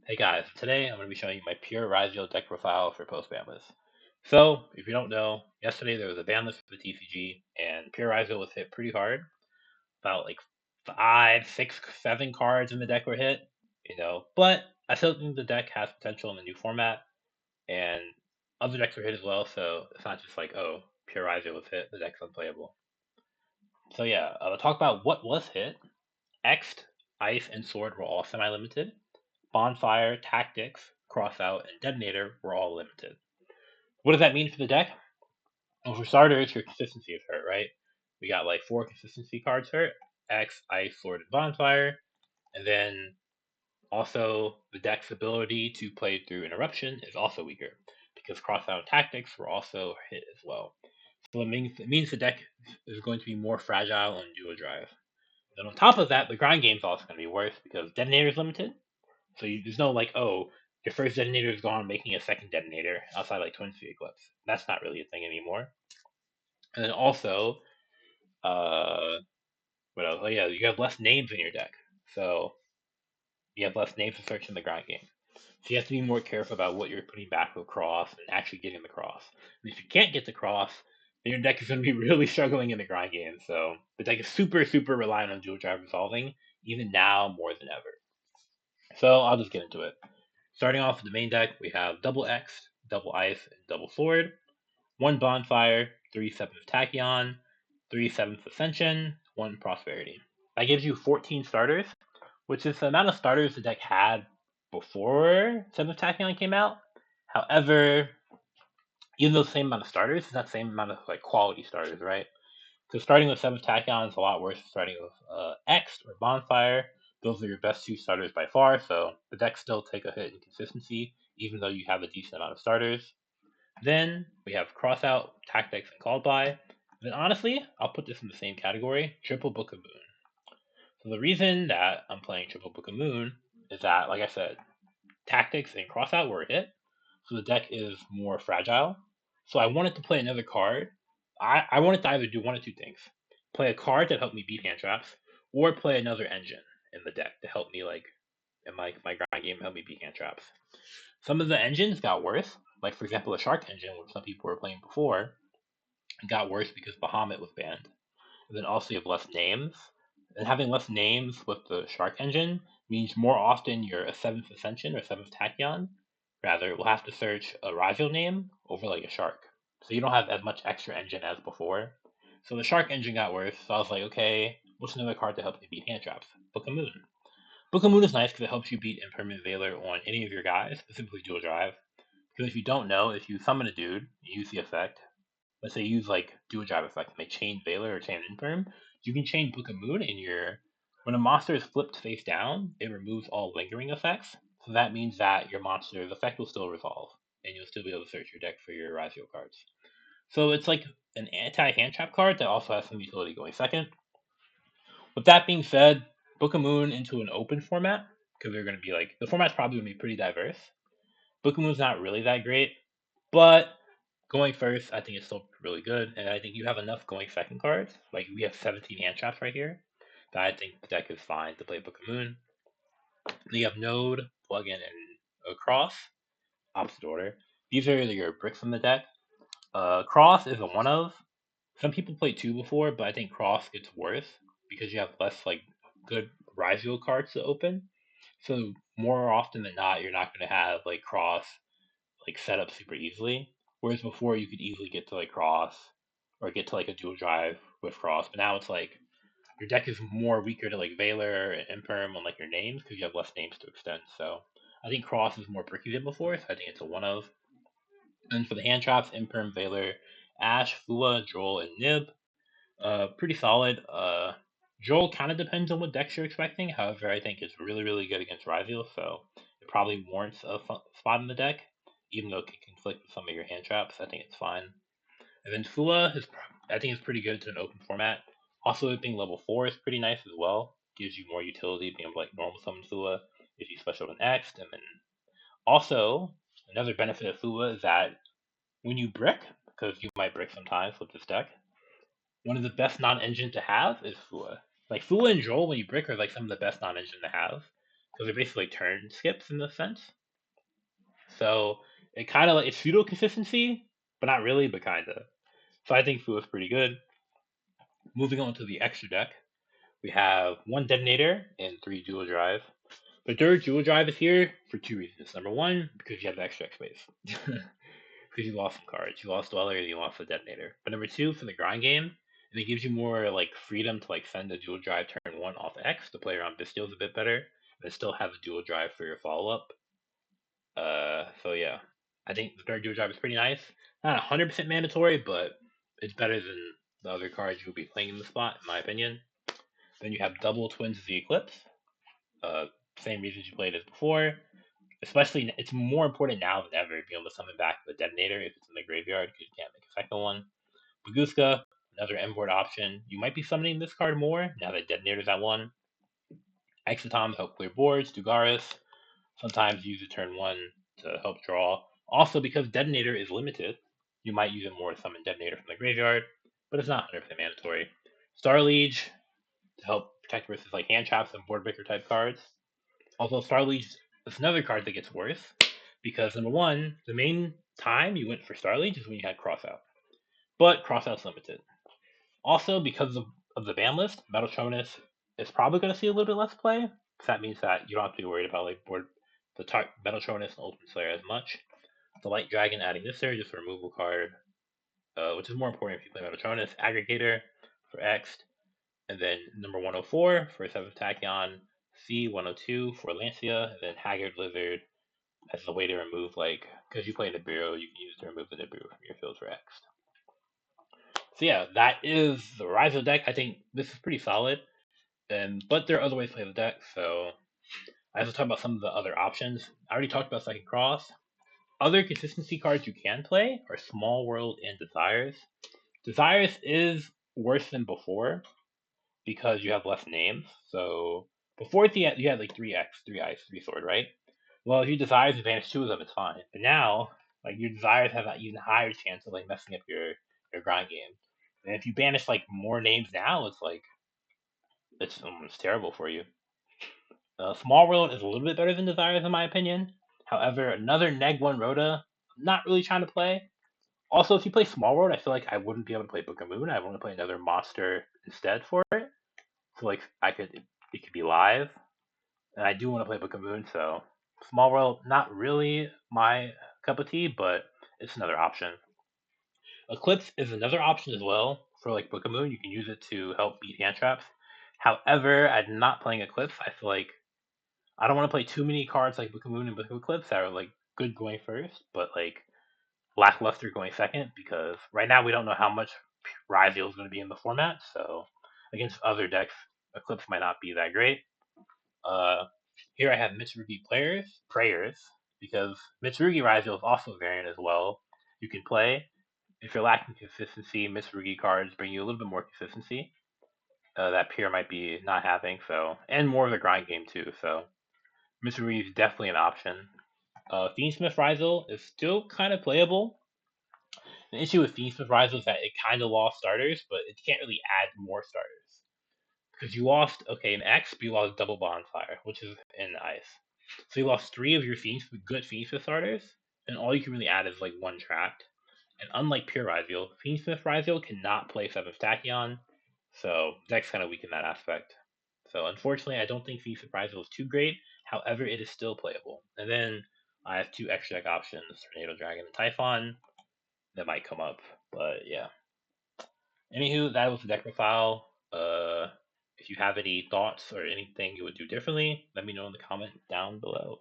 Hey guys, today I'm going to be showing you my pure Ryzeal deck profile for post banlist. So, if you don't know, yesterday there was a banlist for the TCG, and pure Ryzeal was hit pretty hard. About like 5, 6, 7 cards in the deck were hit, but I still think the deck has potential in the new format, and other decks were hit as well, so it's not just like, oh, pure Ryzeal was hit, the deck's unplayable. So yeah, I'll talk about what was hit. Ext, Ice, and Sword were all semi-limited. Bonfire, Tactics, Crossout, and Detonator were all limited. What does that mean for the deck? Well, for starters, your consistency is hurt, right? We got like 4 consistency cards hurt: X, Ice, Sword, and Bonfire. And then also the deck's ability to play through Interruption is also weaker because Crossout and Tactics were also hit as well. So it means the deck is going to be more fragile on dual drive. Then on top of that, the grind game is also going to be worse because Detonator is limited. So there's no like, oh, your first detonator is gone, making a second detonator outside like Twin Sphere Eclipse. That's not really a thing anymore. And then also, uh, what else? Oh yeah, you have less names in your deck, so you have less names to search in the grind game. So you have to be more careful about what you're putting back with cross and actually getting the cross. And if you can't get the cross, then your deck is going to be really struggling in the grind game. So the deck is super, super reliant on dual drive resolving, even now more than ever. So I'll just get into it. Starting off with the main deck, we have double X, double Ice, and double Sword, 1 Bonfire, 3/7 Tachyon, 3/7 Ascension, 1 Prosperity. That gives you 14 starters, which is the amount of starters the deck had before 7th Tachyon came out. However, even though the same amount of starters, it's not the same amount of like quality starters, right? So starting with 7th Tachyon is a lot worse than starting with X or Bonfire. Those are your best 2 starters by far, so the deck still take a hit in consistency, even though you have a decent amount of starters. Then we have Crossout, Tactics, and Called By. Then honestly, I'll put this in the same category, Triple Book of Moon. So the reason that I'm playing Triple Book of Moon is that, like I said, Tactics and Crossout were a hit, so the deck is more fragile. So I wanted to play another card. I wanted to either do one of two things: play a card that helped me beat hand traps, or play another engine in the deck to help me like in my grind game help me beat hand traps. Some of the engines got worse, like for example the Shark engine, which some people were playing before, got worse because Bahamut was banned. And then also you have less names. And having less names with the Shark engine means more often you're a 7th Ascension or 7th Tachyon. Rather, we'll have to search a Ryzeal name over like a Shark. So you don't have as much extra engine as before. So the Shark engine got worse, so I was like, okay, what's another card that helps me beat hand traps? Book of Moon. Book of Moon is nice because it helps you beat Impermanent Veiler on any of your guys, specifically dual drive. Because if you don't know, if you summon a dude, you use the effect, let's say you use like dual drive effect and they chain Veiler or chain Infirm, you can chain Book of Moon in your when a monster is flipped face down, it removes all lingering effects. So that means that your monster's effect will still resolve, and you'll still be able to search your deck for your Ryzeal cards. So it's like an anti-hand trap card that also has some utility going second. With that being said, Book of Moon into an open format, because they're going to be like, the format's probably going to be pretty diverse. Book of Moon's not really that great, but going first, I think it's still really good, and I think you have enough going second cards. Like, we have 17 hand traps right here, that I think the deck is fine to play Book of Moon. Then you have Node, Plugin, and Cross, opposite order. These are your bricks in the deck. Cross is a one of. Some people played 2 before, but I think Cross gets worse because you have less like good Ryzeal cards to open. So more often than not, you're not going to have like Cross like set up super easily. Whereas before, you could easily get to like Cross or get to like a dual drive with Cross. But now it's like your deck is more weaker to like Veiler and Imperm on like your names because you have less names to extend. So I think Cross is more bricky than before. So I think it's a one of. And for the hand traps, Imperm, Veiler, Ash, Fua, Droll, and Nib. Pretty solid. Joel kind of depends on what decks you're expecting. However, I think it's really, really good against Ryzeal, so it probably warrants a spot in the deck, even though it can conflict with some of your hand traps. I think it's fine. And then Fua is, I think, it's pretty good to an open format. Also, it being level 4 is pretty nice as well. Gives you more utility, being able to like normal summon Fua if you special an X. And then also another benefit of Fua is that when you brick, because you might brick sometimes with this deck, one of the best non-engine to have is Fua. Like Fua and Joel, when you brick, are like some of the best non-engine to have because they're basically turn skips in this sense. So it kind of like it's pseudo consistency, but not really, but kinda. So I think Fu is pretty good. Moving on to the extra deck, we have one detonator and three dual drive. The third dual drive is here for two reasons. Number one, because you have the extra X space. Because you lost some cards. You lost Dweller and you lost the detonator. But number two, for the grind game, and it gives you more like freedom to like send a dual drive turn one off X to play around Bastille's a bit better, and still have a dual drive for your follow up. So yeah, I think the third dual drive is pretty nice. Not 100% mandatory, but it's better than the other cards you'll be playing in the spot, in my opinion. Then you have double twins of the Eclipse. Uh, Same reasons you played as before. Especially, it's more important now than ever to be able to summon back the detonator if it's in the graveyard because you can't make a second one. Baguska, another M board option. You might be summoning this card more now that detonator's at one. Exotoms help clear boards. Dugaris, sometimes use a turn one to help draw. Also, because detonator is limited, you might use it more to summon detonator from the graveyard, but it's not 100% mandatory. Star Liege to help protect versus like hand traps and board breaker type cards. Also, Star Liege is another card that gets worse because number one, the main time you went for Star Liege is when you had Crossout, but Crossout's limited. Also, because of the ban list, Metaltronus is probably going to see a little bit less play. So that means that you don't have to be worried about like board the Metaltronus and Ultimate Slayer as much. The Light Dragon adding this there just a removal card, which is more important if you play Metaltronus. Aggregator for X, and then number 104 for 7th Tachyon, C102 for Lancia, and then Haggard Lizard as a way to remove, like, because you play Nibiru, you can use it to remove the Nibiru from your field for X. So yeah, that is the Ryzeal deck. I think this is pretty solid, but there are other ways to play the deck, so I have to talk about some of the other options. I already talked about Second Cross. Other consistency cards you can play are Small World and Desires. Desires is worse than before, because you have less names. So before at the end, you had like 3x, 3 ice, 3 sword, right? Well, if you desires advantage 2 of them, it's fine. But now, like your desires have an even higher chance of like messing up your grind game. And if you banish like more names now, it's almost terrible for you. Small World is a little bit better than Desires in my opinion. However, another Neg 1 Rhoda, I'm not really trying to play. Also, if you play Small World, I feel like I wouldn't be able to play Book of Moon. I want to play another monster instead for it. So like it could be live, and I do want to play Book of Moon. So Small World, not really my cup of tea, but it's another option. Eclipse is another option as well for like Book of Moon. You can use it to help beat hand traps. However, I'm not playing Eclipse. I feel like I don't want to play too many cards like Book of Moon and Book of Eclipse that are like good going first, but like lackluster going second, because right now we don't know how much Ryzeal is going to be in the format. So against other decks, Eclipse might not be that great. Uh, Here I have Mitsurugi prayers, because Mitsurugi Ryzeal is also a variant as well. You can play. If you're lacking consistency, Mitsurugi cards bring you a little bit more consistency. That Pier might be not having, so, and more of the grind game too. So Mitsurugi is definitely an option. Fiendsmith Ryzeal is still kind of playable. The issue with Fiendsmith Ryzeal is that it kind of lost starters, but it can't really add more starters. Because you lost, okay, in X, but you lost Double Bonfire, which is in Ice. So you lost 3 of your good Fiendsmith starters, and all you can really add is like 1 trapped. And unlike Pure Ryzeal, Fiendsmith Ryzeal cannot play 7th Tachyon, so deck's kind of weak in that aspect. So unfortunately, I don't think Fiendsmith Ryzeal is too great. However, it is still playable. And then I have 2 extra deck options, Tornado Dragon and Typhon, that might come up. But yeah. Anywho, that was the deck profile. If you have any thoughts or anything you would do differently, let me know in the comment down below.